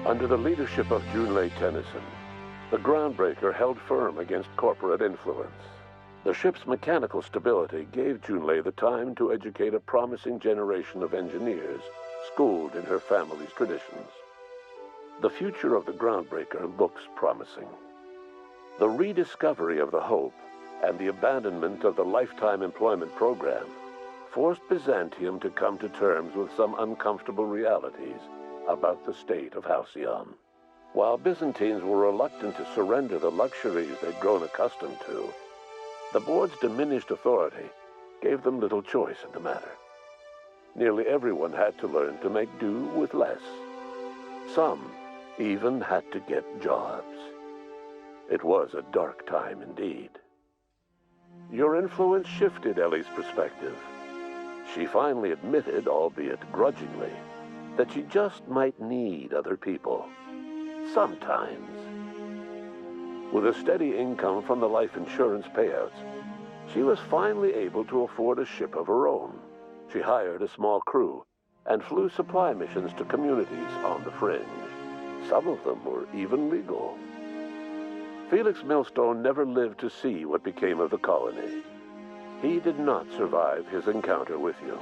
Under the leadership of Junlei Tennyson, the Groundbreaker held firm against corporate influence. The ship's mechanical stability gave Junlei the time to educate a promising generation of engineers schooled in her family's traditions. The future of the Groundbreaker looks promising. The rediscovery of the Hope and the abandonment of the lifetime employment program forced Byzantium to come to terms with some uncomfortable realities about the state of Halcyon. While Byzantines were reluctant to surrender the luxuries they'd grown accustomed to, the board's diminished authority gave them little choice in the matter. Nearly everyone had to learn to make do with less. Some even had to get jobs. It was a dark time indeed. Your influence shifted Ellie's perspective. She finally admitted, albeit grudgingly, that she just might need other people. Sometimes. With a steady income from the life insurance payouts, she was finally able to afford a ship of her own. She hired a small crew and flew supply missions to communities on the fringe. Some of them were even legal. Felix Millstone never lived to see what became of the colony. He did not survive his encounter with you.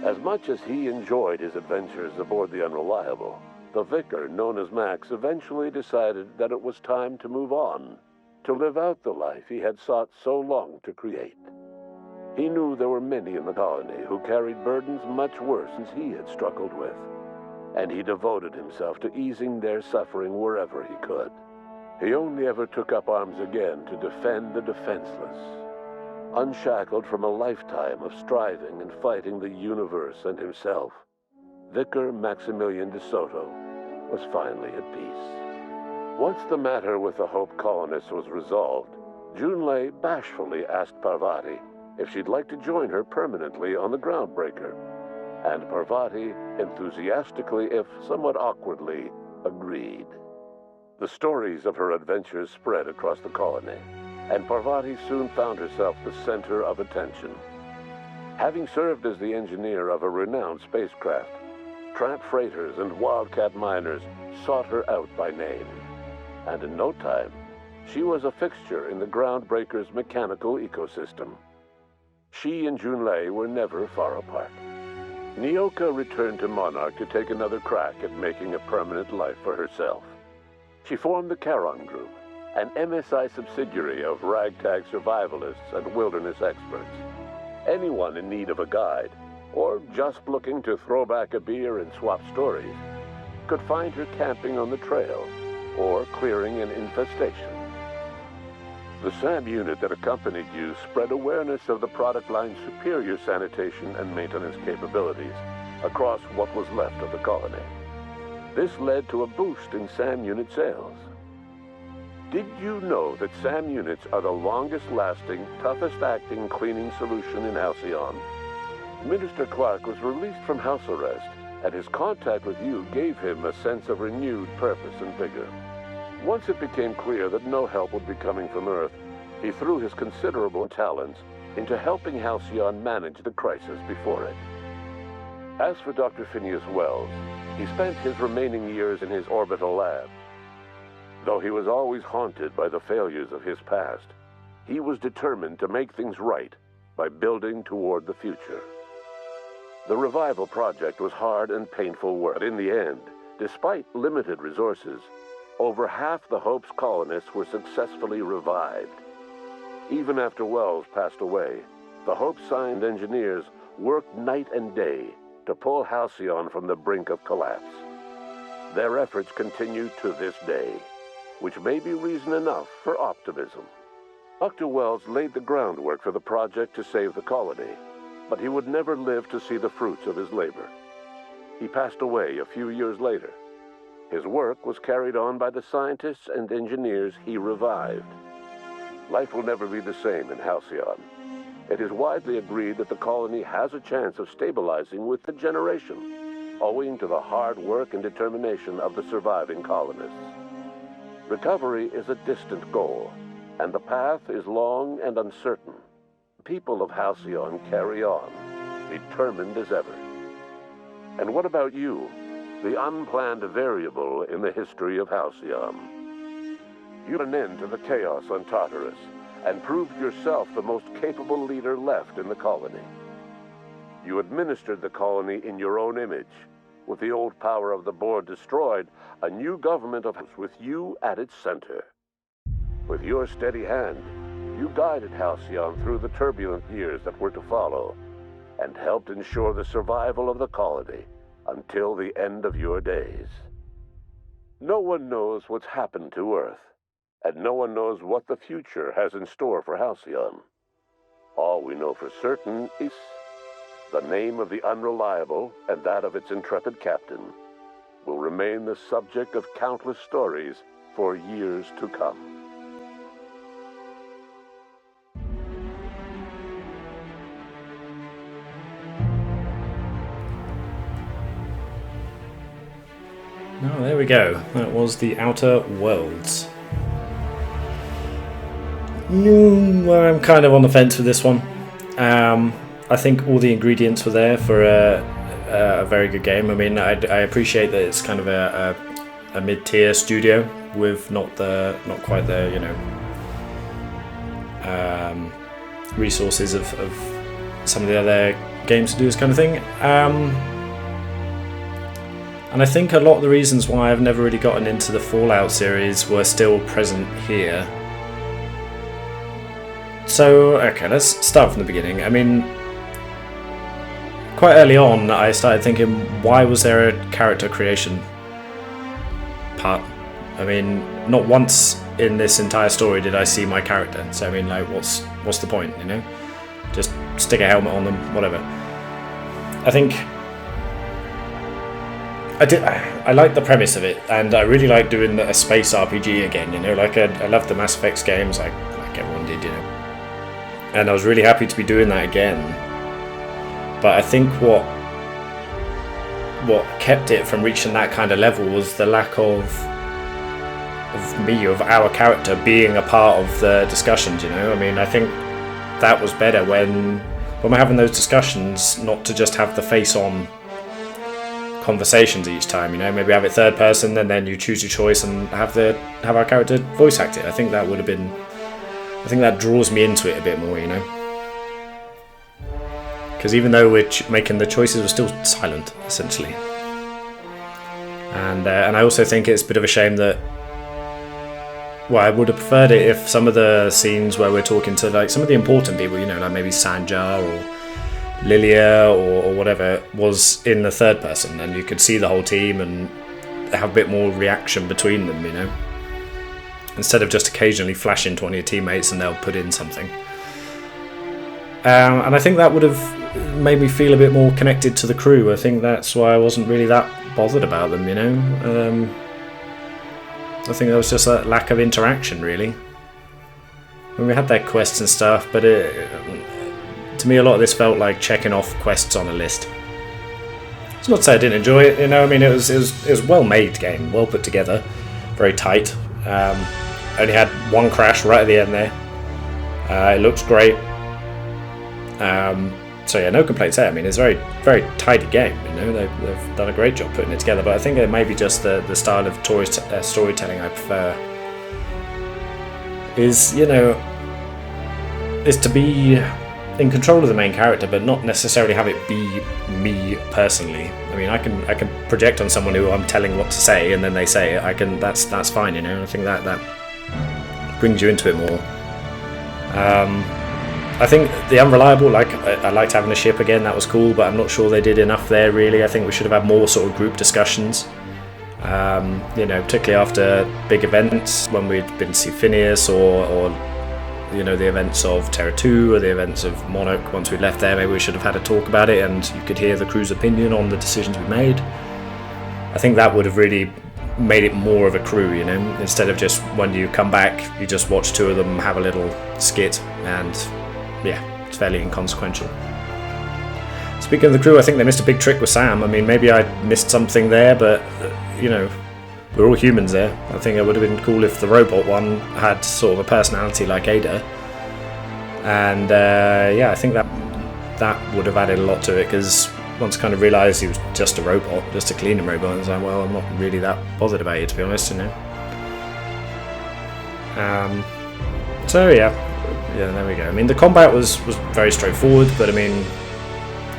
As much as he enjoyed his adventures aboard the Unreliable, the vicar, known as Max, eventually decided that it was time to move on, to live out the life he had sought so long to create. He knew there were many in the colony who carried burdens much worse than he had struggled with, and he devoted himself to easing their suffering wherever he could. He only ever took up arms again to defend the defenseless. Unshackled from a lifetime of striving and fighting the universe and himself, Vicar Maximilian de Soto was finally at peace. Once the matter with the Hope colonists was resolved, Junlei bashfully asked Parvati if she'd like to join her permanently on the Groundbreaker, and Parvati enthusiastically, if somewhat awkwardly, agreed. The stories of her adventures spread across the colony, and Parvati soon found herself the center of attention. Having served as the engineer of a renowned spacecraft, tramp freighters and wildcat miners sought her out by name. And in no time, she was a fixture in the Groundbreaker's mechanical ecosystem. She and Junlei were never far apart. Nyoka returned to Monarch to take another crack at making a permanent life for herself. She formed the Charon Group, an MSI subsidiary of ragtag survivalists and wilderness experts. Anyone in need of a guide, or just looking to throw back a beer and swap stories, could find her camping on the trail or clearing an infestation. The SAM unit that accompanied you spread awareness of the product line's superior sanitation and maintenance capabilities across what was left of the colony. This led to a boost in SAM unit sales. Did you know that SAM units are the longest-lasting, toughest-acting cleaning solution in Halcyon? Minister Clark was released from house arrest, and his contact with you gave him a sense of renewed purpose and vigor. Once it became clear that no help would be coming from Earth, he threw his considerable talents into helping Halcyon manage the crisis before it. As for Dr. Phineas Wells, he spent his remaining years in his orbital lab. Though he was always haunted by the failures of his past, he was determined to make things right by building toward the future. The revival project was hard and painful work. In the end, despite limited resources, over half the Hope's colonists were successfully revived. Even after Wells passed away, the Hope-signed engineers worked night and day to pull Halcyon from the brink of collapse. Their efforts continue to this day, which may be reason enough for optimism. Dr. Wells laid the groundwork for the project to save the colony, but he would never live to see the fruits of his labor. He passed away a few years later. His work was carried on by the scientists and engineers he revived. Life will never be the same in Halcyon. It is widely agreed that the colony has a chance of stabilizing with the generation, owing to the hard work and determination of the surviving colonists. Recovery is a distant goal, and the path is long and uncertain. People of Halcyon carry on, determined as ever. And what about you, the unplanned variable in the history of Halcyon? You put an end to the chaos on Tartarus, and proved yourself the most capable leader left in the colony. You administered the colony in your own image. With the old power of the board destroyed, a new government with you at its center. With your steady hand, you guided Halcyon through the turbulent years that were to follow, and helped ensure the survival of the colony until the end of your days. No one knows what's happened to Earth, and no one knows what the future has in store for Halcyon. All we know for certain is the name of the Unreliable and that of its intrepid captain will remain the subject of countless stories for years to come. Oh, there we go. That was The Outer Worlds. I'm kind of on the fence with this one. I think all the ingredients were there for a very good game. I mean, I appreciate that it's kind of a mid-tier studio with not quite the resources of some of the other games to do this kind of thing. And I think a lot of the reasons why I've never really gotten into the Fallout series were still present here. So, okay, let's start from the beginning. I mean, quite early on, I started thinking, why was there a character creation part? I mean, not once in this entire story did I see my character. So, I mean, like, what's the point, you know? Just stick a helmet on them, whatever. I think I like the premise of it, and I really like doing a space RPG again, you know? Like, I love the Mass Effect games, like everyone did, you know? And I was really happy to be doing that again. But I think what kept it from reaching that kind of level was the lack of our character being a part of the discussions, you know? I mean, I think that was better when we're having those discussions, not to just have the face-on conversations each time, you know? Maybe have it third person, and then you choose your choice and have our character voice act it. I think that would have been... I think that draws me into it a bit more, you know? Because even though we're making the choices, we're still silent, essentially. And I also think it's a bit of a shame that... Well, I would have preferred it if some of the scenes where we're talking to, like, some of the important people, you know, like maybe Sanja or Lilia or whatever, was in the third person, and you could see the whole team and have a bit more reaction between them, you know? Instead of just occasionally flashing to one of your teammates and they'll put in something. And I think that would have made me feel a bit more connected to the crew. I think that's why I wasn't really that bothered about them, you know. I think there was just a lack of interaction, really. I mean, we had their quests and stuff, but to me a lot of this felt like checking off quests on a list. It's not to say I didn't enjoy it, you know. I mean, it was a well-made game, well put together, very tight. Only had one crash right at the end there, It looks great. So yeah, no complaints there. I mean, it's a very, very tidy game. You know, they've done a great job putting it together. But I think it may be just the style of storytelling I prefer. Is, you know, is to be in control of the main character, but not necessarily have it be me personally. I mean, I can project on someone who I'm telling what to say, and then they say it. That's fine. You know, I think that brings you into it more. I think the unreliable, like, I liked having a ship again, that was cool, but I'm not sure they did enough there really. I think we should have had more sort of group discussions, you know, particularly after big events, when we'd been to see Phineas, or you know, the events of Terra 2 or the events of Monarch. Once we left there, maybe we should have had a talk about it and you could hear the crew's opinion on the decisions we made. I think that would have really made it more of a crew, you know, instead of just when you come back you just watch two of them have a little skit, and yeah, it's fairly inconsequential. Speaking of the crew, I think they missed a big trick with Sam. I mean, maybe I missed something there, but you know, we're all humans there. I think it would have been cool if the robot one had sort of a personality like Ada, and yeah, I think that would have added a lot to it, because once I kind of realised he was just a robot, just a cleaning robot, I was like, well, I'm not really that bothered about it, to be honest, you know. So yeah, there we go. I mean, the combat was very straightforward, but I mean,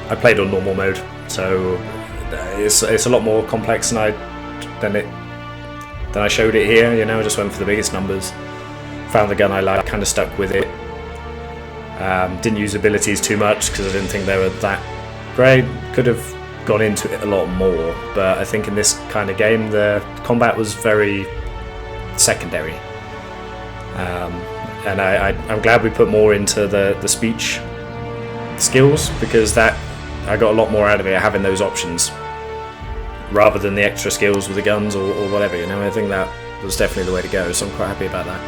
I played on normal mode, so it's a lot more complex than I showed it here. You know, I just went for the biggest numbers, found the gun I liked, kind of stuck with it. Didn't use abilities too much because I didn't think they were that great. Could have gone into it a lot more, but I think in this kind of game the combat was very secondary. And I'm glad we put more into the speech skills, because that I got a lot more out of it having those options rather than the extra skills with the guns or whatever, you know. I think that was definitely the way to go, so I'm quite happy about that.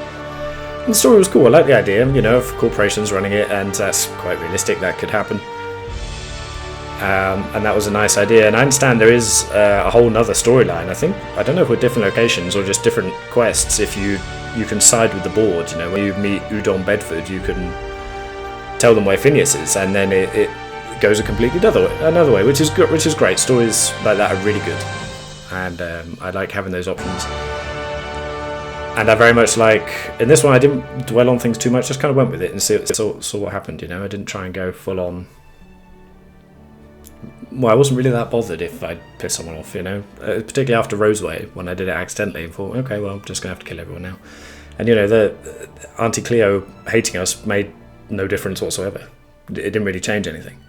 And the story was cool. I like the idea, you know, of corporations running it, and that's quite realistic, that could happen. And that was a nice idea, and I understand there is a whole nother storyline. I don't know if we're different locations or just different quests. If you can side with the board, you know, when you meet Udon Bedford, you can tell them where Phineas is, and then it goes a completely another way, which is great. Stories like that are really good, and I like having those options. And I very much like, in this one I didn't dwell on things too much, just kind of went with it and saw what happened, you know. I didn't try and go full on. Well, I wasn't really that bothered if I'd piss someone off, you know, particularly after Roseway, when I did it accidentally and thought, okay, well, I'm just going to have to kill everyone now. And, you know, the Auntie Cleo hating us made no difference whatsoever. It didn't really change anything,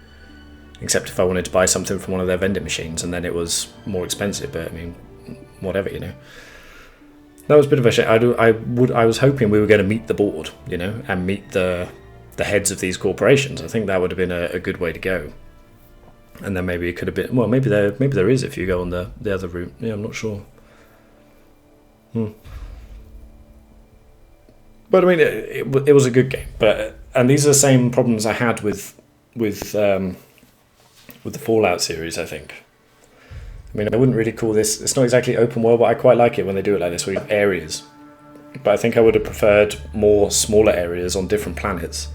except if I wanted to buy something from one of their vending machines, and then it was more expensive, but, I mean, whatever, you know. That was a bit of a shame. I was hoping we were going to meet the board, you know, and meet the heads of these corporations. I think that would have been a good way to go. And then maybe it could have been, well, maybe there is if you go on the other route. Yeah, I'm not sure. But I mean, it was a good game. And these are the same problems I had with the Fallout series, I think. I mean, I wouldn't really call this, it's not exactly open world, but I quite like it when they do it like this, where you have areas. But I think I would have preferred more smaller areas on different planets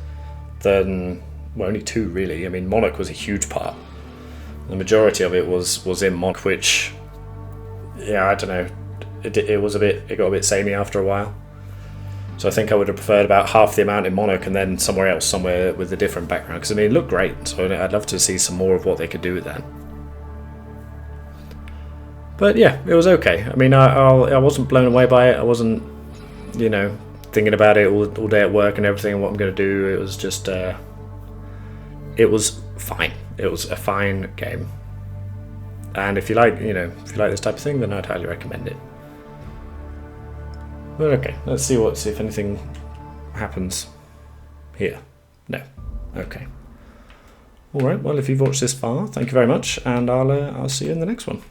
than, well, only two really. I mean, Monarch was a huge part. The majority of it was in Monarch, which, yeah, I don't know, it got a bit samey after a while. So I think I would have preferred about half the amount in Monarch and then somewhere else, somewhere with a different background. Because I mean, it looked great, so I'd love to see some more of what they could do with that. But yeah, it was okay. I mean, I wasn't blown away by it. I wasn't, you know, thinking about it all day at work and everything and what I'm going to do. It was just, it was fine. It was a fine game. And if you like, you know, if you like this type of thing, then I'd highly recommend it. But okay, let's see if anything happens here. No. Okay. All right. Well, if you've watched this far, thank you very much, and I'll see you in the next one.